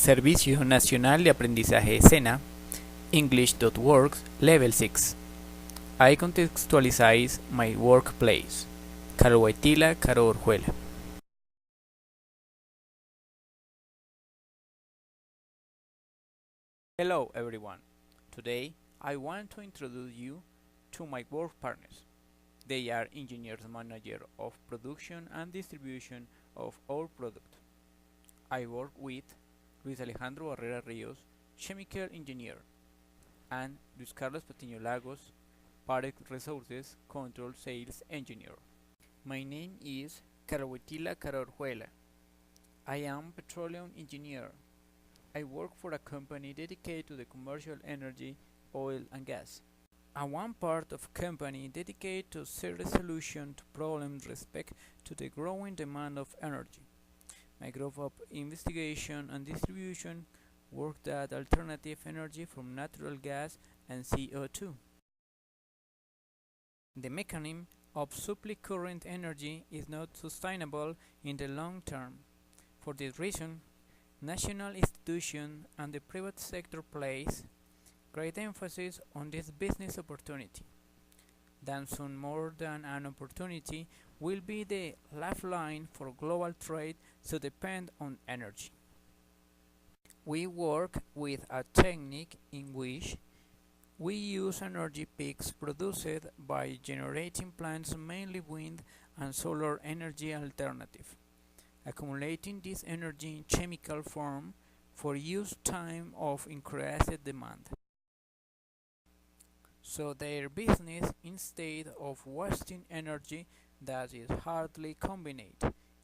Servicio Nacional de Aprendizaje SENA, English.works, Level 6. I contextualize my workplace. Caro Waitila, Caro Orjuela. Hello everyone. Today I want to introduce you to my work partners. They are engineers manager of production and distribution of our product. I work with Luis Alejandro Barrera Rios, chemical engineer, and Luis Carlos Patiño Lagos, product resources control sales engineer. My name is Caro Waitila Caro Orjuela. I am petroleum engineer. I work for a company dedicated to the commercial energy, oil and gas. And one part of company dedicated to serious solution to problems respect to the growing demand of energy. My group of investigation and distribution worked at alternative energy from natural gas and CO2. The mechanism of supply current energy is not sustainable in the long term. For this reason, national institutions and the private sector place great emphasis on this business opportunity. Then soon more than an opportunity will be the lifeline for global trade so depend on energy. We work with a technique in which we use energy peaks produced by generating plants, mainly wind and solar energy alternative, accumulating this energy in chemical form for use time of increased demand. So their business, instead of wasting energy that is hardly combined,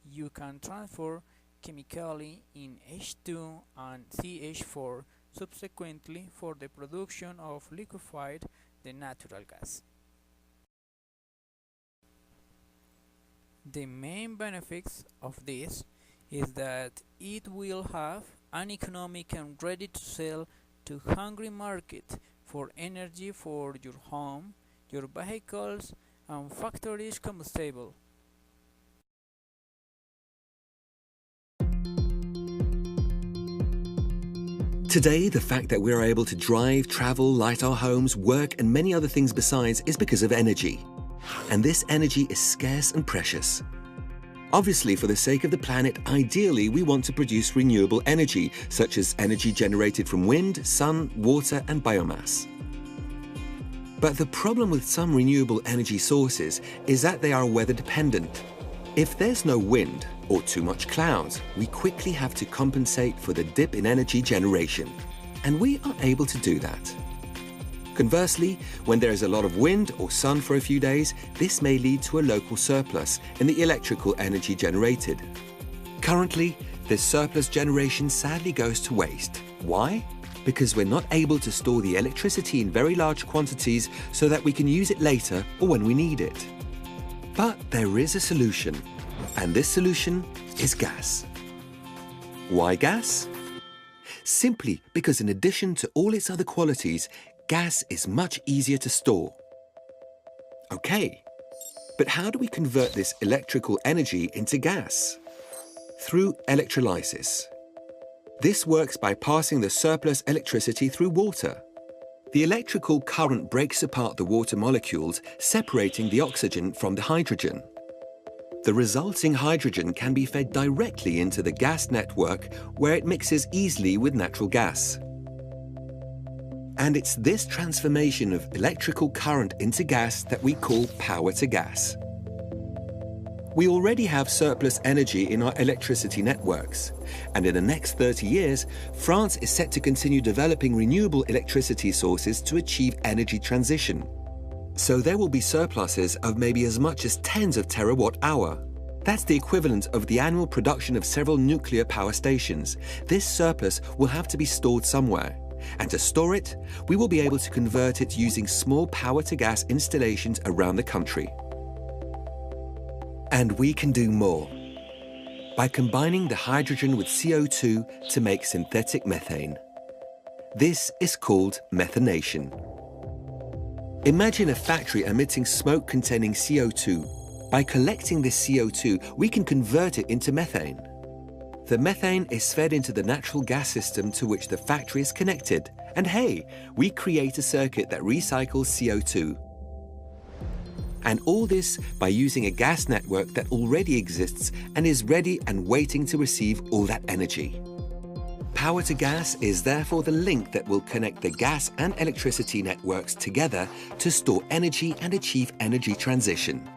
you can transfer chemically in H2 and CH4 subsequently for the production of liquefied the natural gas. The main benefits of this is that it will have an economic and ready to sell to hungry market for energy for your home, your vehicles and factories combustible. Today, the fact that we're able to drive, travel, light our homes, work and many other things besides is because of energy. And this energy is scarce and precious. Obviously, for the sake of the planet, ideally we want to produce renewable energy, such as energy generated from wind, sun, water and biomass. But the problem with some renewable energy sources is that they are weather dependent. If there's no wind or too much clouds, we quickly have to compensate for the dip in energy generation. And we are able to do that. Conversely, when there is a lot of wind or sun for a few days, this may lead to a local surplus in the electrical energy generated. Currently, this surplus generation sadly goes to waste. Why? Because we're not able to store the electricity in very large quantities so that we can use it later or when we need it. But there is a solution, and this solution is gas. Why gas? Simply because in addition to all its other qualities, gas is much easier to store. Okay, but how do we convert this electrical energy into gas? Through electrolysis. This works by passing the surplus electricity through water. The electrical current breaks apart the water molecules, separating the oxygen from the hydrogen. The resulting hydrogen can be fed directly into the gas network, where it mixes easily with natural gas. And it's this transformation of electrical current into gas that we call power to gas. We already have surplus energy in our electricity networks, and in the next 30 years, France is set to continue developing renewable electricity sources to achieve energy transition. So there will be surpluses of maybe as much as tens of terawatt-hour. That's the equivalent of the annual production of several nuclear power stations. This surplus will have to be stored somewhere. And to store it, we will be able to convert it using small power-to-gas installations around the country. And we can do more by combining the hydrogen with CO2 to make synthetic methane. This is called methanation. Imagine a factory emitting smoke containing CO2. By collecting this CO2, we can convert it into methane. The methane is fed into the natural gas system to which the factory is connected. And hey, we create a circuit that recycles CO2. And all this by using a gas network that already exists and is ready and waiting to receive all that energy. Power to gas is therefore the link that will connect the gas and electricity networks together to store energy and achieve energy transition.